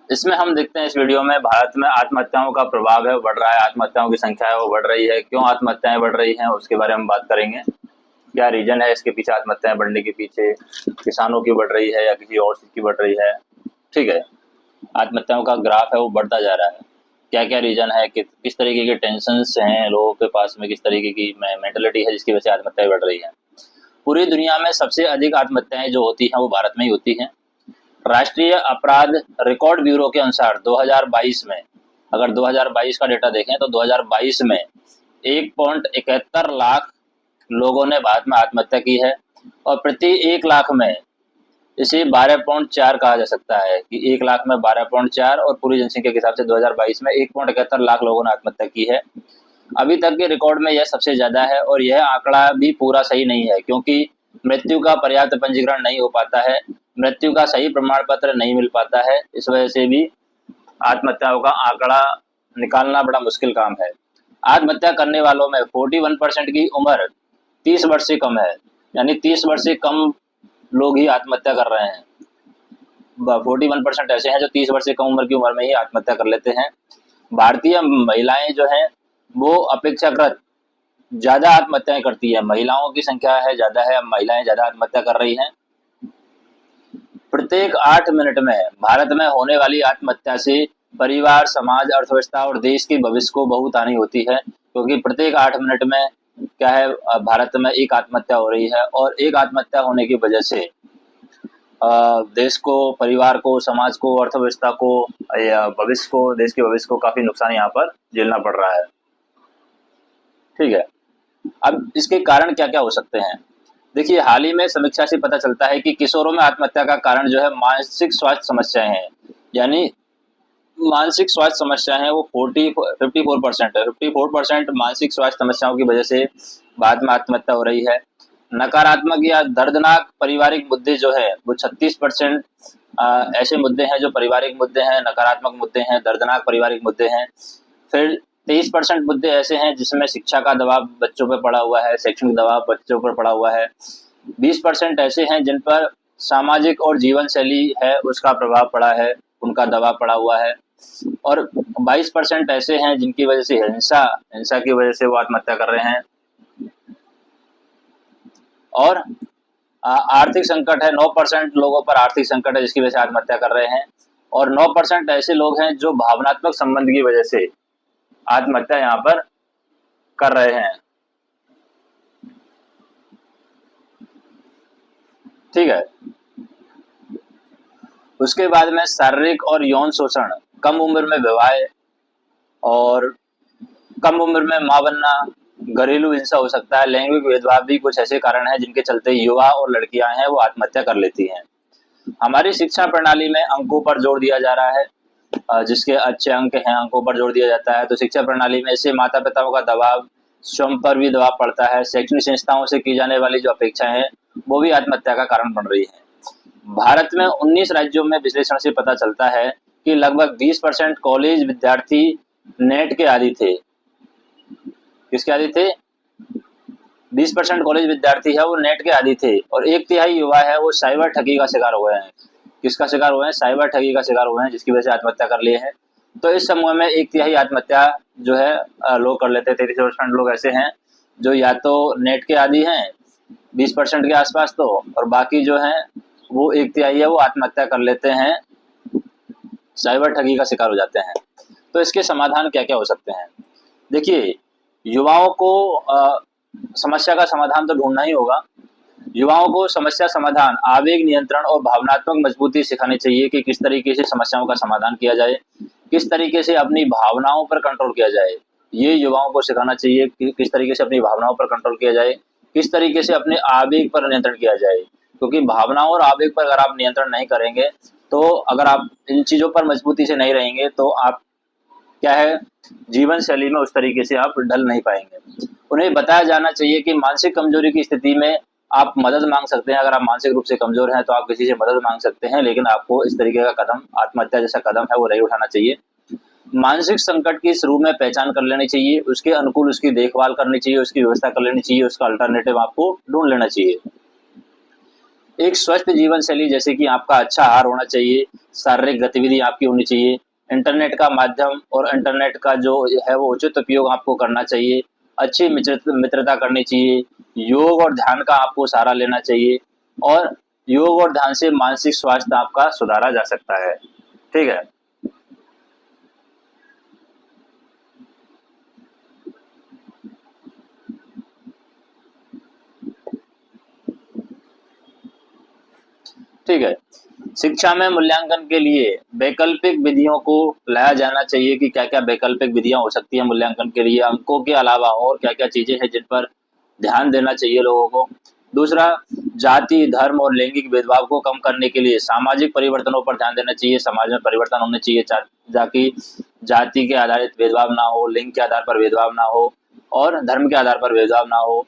इसमें हम देखते हैं इस वीडियो में भारत में आत्महत्याओं का प्रभाव है वो बढ़ रहा है, आत्महत्याओं की संख्या है वो बढ़ रही है। क्यों आत्महत्याएं बढ़ रही हैं उसके बारे में बात करेंगे। क्या रीजन है इसके पीछे, आत्महत्याएं बढ़ने के पीछे किसानों की बढ़ रही है या किसी और चीज की बढ़ रही है। ठीक है, आत्महत्याओं का ग्राफ है वो बढ़ता जा रहा है। क्या क्या रीजन है, किस तरीके के टेंशन हैं लोगों के पास में, किस तरीके की मेंटेलिटी है जिसकी वजह से आत्महत्याएं बढ़ रही है। पूरी दुनिया में सबसे अधिक आत्महत्याएं जो होती हैं वो भारत में ही होती हैं। राष्ट्रीय अपराध रिकॉर्ड ब्यूरो के अनुसार 2022 में, अगर 2022 का डेटा देखें तो 2022 में 1.71 लाख लोगों ने भारत में आत्महत्या की है और प्रति 1 लाख में इसे 12.4 कहा जा सकता है कि 1 लाख में 12.4 और पूरी जनसंख्या के हिसाब से 2022 में 1.71 लाख लोगों ने आत्महत्या की है। अभी तक के रिकॉर्ड में यह सबसे ज़्यादा है और यह आंकड़ा भी पूरा सही नहीं है क्योंकि मृत्यु का पर्याप्त पंजीकरण नहीं हो पाता है, मृत्यु का सही प्रमाण पत्र नहीं मिल पाता है। इस वजह से भी आत्महत्याओं का आंकड़ा निकालना बड़ा मुश्किल काम है। आत्महत्या करने वालों में 41% की उम्र 30 वर्ष से कम है, यानी 30 वर्ष से कम लोग ही आत्महत्या कर रहे हैं। 41% ऐसे हैं जो 30 वर्ष से कम उम्र की उम्र में ही आत्महत्या कर लेते हैं। भारतीय महिलाएं जो हैं वो अपेक्षाकृत ज़्यादा आत्महत्याएं करती है, महिलाओं की संख्या है ज़्यादा है, महिलाएं ज़्यादा आत्महत्या कर रही हैं। प्रत्येक 8 मिनट में भारत में होने वाली आत्महत्या से परिवार, समाज, अर्थव्यवस्था और देश के भविष्य को बहुत हानि होती है क्योंकि प्रत्येक 8 मिनट में क्या है, भारत में एक आत्महत्या हो रही है और एक आत्महत्या होने की वजह से देश को, परिवार को, समाज को, अर्थव्यवस्था को या भविष्य को, देश के भविष्य को काफ़ी नुकसान यहाँ पर झेलना पड़ रहा है। ठीक है, अब इसके कारण क्या क्या हो सकते हैं। देखिए, हाल ही में समीक्षा से पता चलता है कि किशोरों में आत्महत्या का कारण जो है मानसिक स्वास्थ्य समस्याएं हैं, यानी मानसिक स्वास्थ्य समस्याएं हैं वो 54% है। 54% मानसिक स्वास्थ्य समस्याओं की वजह से बाद में आत्महत्या हो रही है। नकारात्मक या दर्दनाक पारिवारिक मुद्दे जो है वो 36% ऐसे मुद्दे हैं जो पारिवारिक मुद्दे हैं, नकारात्मक मुद्दे हैं, दर्दनाक पारिवारिक मुद्दे हैं। फिर 23% मुद्दे ऐसे हैं जिसमें शिक्षा का दबाव बच्चों पर पड़ा हुआ है, शैक्षणिक दबाव बच्चों पर पड़ा हुआ है। 20% ऐसे हैं जिन पर सामाजिक और जीवन शैली है उसका प्रभाव पड़ा है, उनका दबाव पड़ा हुआ है। और 22% ऐसे हैं जिनकी वजह से हिंसा की वजह से वो आत्महत्या कर रहे हैं। और आर्थिक संकट है, 9% लोगों पर आर्थिक संकट है जिसकी वजह से आत्महत्या कर रहे हैं। और 9% ऐसे लोग हैं जो भावनात्मक संबंध की वजह से आत्महत्या यहाँ पर कर रहे हैं। ठीक है, उसके बाद में शारीरिक और यौन शोषण, कम उम्र में विवाह और कम उम्र में मां बनना, घरेलू हिंसा हो सकता है, लैंगिक भेदभाव भी कुछ ऐसे कारण हैं जिनके चलते युवा और लड़कियां हैं वो आत्महत्या कर लेती हैं। हमारी शिक्षा प्रणाली में अंकों पर जोर दिया जा रहा है, जिसके अच्छे अंक हैं अंकों पर जोर दिया जाता है। तो शिक्षा प्रणाली में इससे माता पिताओं का दबाव, स्वयं पर भी दबाव पड़ता है। शैक्षणिक संस्थाओं से की जाने वाली जो अपेक्षाएं हैं वो भी आत्महत्या का कारण बन रही है। भारत में 19 राज्यों में विश्लेषण से पता चलता है कि लगभग 20% कॉलेज विद्यार्थी नेट के आदी थे। किसके आदी थे? 20% कॉलेज विद्यार्थी है वो नेट के आदी थे और 1/3 युवा है वो साइबर ठगी का शिकार हुए हैं। किसका शिकार हुए हैं? साइबर ठगी का शिकार हुए हैं, जिसकी वजह से आत्महत्या कर लिए हैं। तो इस समूह में 1/3 आत्महत्या जो है लोग कर लेते हैं। 33% लोग ऐसे हैं जो या तो नेट के आदी हैं 20% के आसपास, तो और बाकी जो हैं वो 1/3 है वो आत्महत्या कर लेते हैं, साइबर ठगी का शिकार हो जाते हैं। तो इसके समाधान क्या क्या हो सकते हैं? देखिए, युवाओं को समस्या का समाधान तो ढूंढना ही होगा। युवाओं को समस्या समाधान, आवेग नियंत्रण और भावनात्मक मजबूती सिखानी चाहिए कि किस तरीके से समस्याओं का समाधान किया जाए, किस तरीके से अपनी भावनाओं पर कंट्रोल किया जाए। ये युवाओं को सिखाना चाहिए कि किस तरीके से अपनी भावनाओं पर कंट्रोल किया जाए, किस तरीके से अपने आवेग पर नियंत्रण किया जाए। क्योंकि भावनाओं और आवेग पर अगर आप नियंत्रण नहीं करेंगे, तो अगर आप इन चीज़ों पर मजबूती से नहीं रहेंगे तो आप क्या है, जीवन शैली में उस तरीके से आप ढल नहीं पाएंगे। उन्हें बताया जाना चाहिए कि मानसिक कमजोरी की स्थिति में आप मदद मांग सकते हैं। अगर आप मानसिक रूप से कमजोर हैं तो आप किसी से मदद मांग सकते हैं, लेकिन आपको इस तरीके का कदम, आत्महत्या जैसा कदम है वो नहीं उठाना चाहिए। मानसिक संकट की शुरू में पहचान कर लेनी चाहिए, उसके अनुकूल उसकी देखभाल करनी चाहिए, उसकी व्यवस्था कर लेनी चाहिए, उसका अल्टरनेटिव आपको ढूंढ लेना चाहिए। एक स्वस्थ जीवन शैली जैसे कि आपका अच्छा आहार होना चाहिए, शारीरिक गतिविधि आपकी होनी चाहिए, इंटरनेट का माध्यम और इंटरनेट का जो है वो उचित उपयोग आपको करना चाहिए, अच्छी मित्रता करनी चाहिए, योग और ध्यान का आपको सहारा लेना चाहिए और योग और ध्यान से मानसिक स्वास्थ्य आपका सुधारा जा सकता है। ठीक है। ठीक है। शिक्षा में मूल्यांकन के लिए वैकल्पिक विधियों को लाया जाना चाहिए कि क्या-क्या वैकल्पिक विधियाँ हो सकती हैं मूल्यांकन के लिए, अंकों के अलावा और क्या-क्या चीज़ें हैं जिन पर ध्यान देना चाहिए लोगों को। दूसरा, जाति, धर्म और लैंगिक भेदभाव को कम करने के लिए सामाजिक परिवर्तनों पर ध्यान देना चाहिए, समाज में परिवर्तन होने चाहिए ताकि जाति के आधारित भेदभाव ना हो, लिंग के आधार पर भेदभाव ना हो और धर्म के आधार पर भेदभाव ना हो।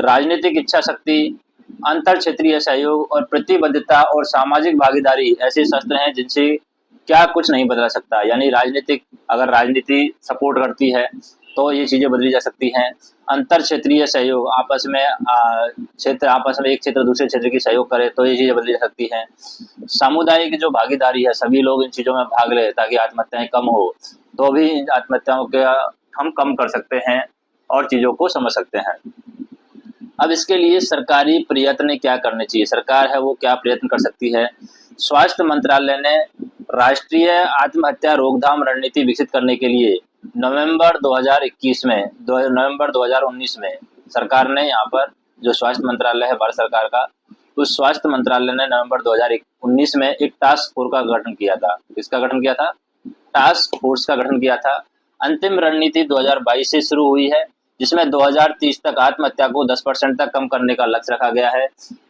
राजनीतिक इच्छा शक्ति, अंतर क्षेत्रीय सहयोग और प्रतिबद्धता और सामाजिक भागीदारी ऐसे शस्त्र हैं जिनसे क्या कुछ नहीं बदला सकता। यानी राजनीतिक, अगर राजनीति सपोर्ट करती है तो ये चीजें बदली जा सकती हैं। अंतर क्षेत्रीय सहयोग, आपस में क्षेत्र आपस में एक क्षेत्र दूसरे क्षेत्र की सहयोग करे तो ये चीजें बदली जा सकती हैं। सामुदायिक जो भागीदारी है, सभी लोग इन चीजों में भाग ले ताकि आत्महत्याएं कम हो, तो भी इन आत्महत्याओं के हम कम कर सकते हैं और चीजों को समझ सकते हैं। अब इसके लिए सरकारी प्रयत्न क्या करने चाहिए, सरकार है वो क्या प्रयत्न कर सकती है। स्वास्थ्य मंत्रालय ने राष्ट्रीय आत्महत्या रोकथाम रणनीति विकसित करने के लिए नवंबर 2021 में नवंबर 2019 में सरकार ने यहाँ पर, जो स्वास्थ्य मंत्रालय है भारत सरकार का, उस स्वास्थ्य मंत्रालय ने नवंबर 2019 में एक टास्क फोर्स का गठन किया था। किसका गठन किया था? टास्क फोर्स का गठन किया था। अंतिम रणनीति 2022 से शुरू हुई है, जिसमें 2030 तक आत्महत्या को 10% तक कम करने का लक्ष्य रखा गया है।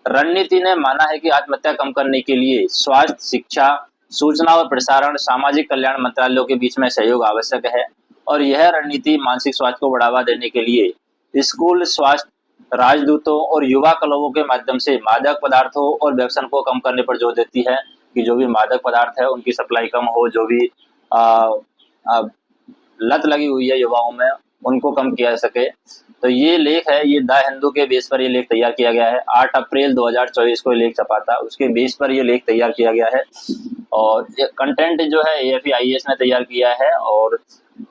रणनीति ने माना है कि आत्महत्या कम करने के लिए स्वास्थ्य, शिक्षा, सूचना और प्रसारण, सामाजिक कल्याण मंत्रालयों के बीच में सहयोग आवश्यक है और यह रणनीति मानसिक स्वास्थ्य को बढ़ावा देने के लिए स्कूल स्वास्थ्य, राजदूतों और युवा क्लबों के माध्यम से मादक पदार्थों और व्यसन को कम करने पर जोर देती है कि जो भी मादक पदार्थ है उनकी सप्लाई कम हो, जो भी आ, आ, लत लगी हुई है युवाओं में उनको कम किया जा सके। तो ये लेख है, ये द हिंदू के बेस पर ये लेख तैयार किया गया है। 8 अप्रैल 2024 को ये लेख छपा था, उसके बेस पर ये लेख तैयार किया गया है और ये कंटेंट जो है AFE-IAS ने तैयार किया है और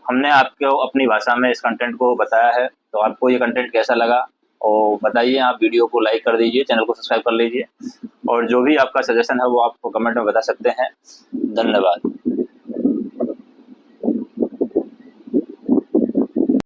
हमने आपको अपनी भाषा में इस कंटेंट को बताया है। तो आपको ये कंटेंट कैसा लगा और बताइए। आप वीडियो को लाइक कर दीजिए, चैनल को सब्सक्राइब कर लीजिए और जो भी आपका सजेशन है वो आप कमेंट में बता सकते हैं। धन्यवाद।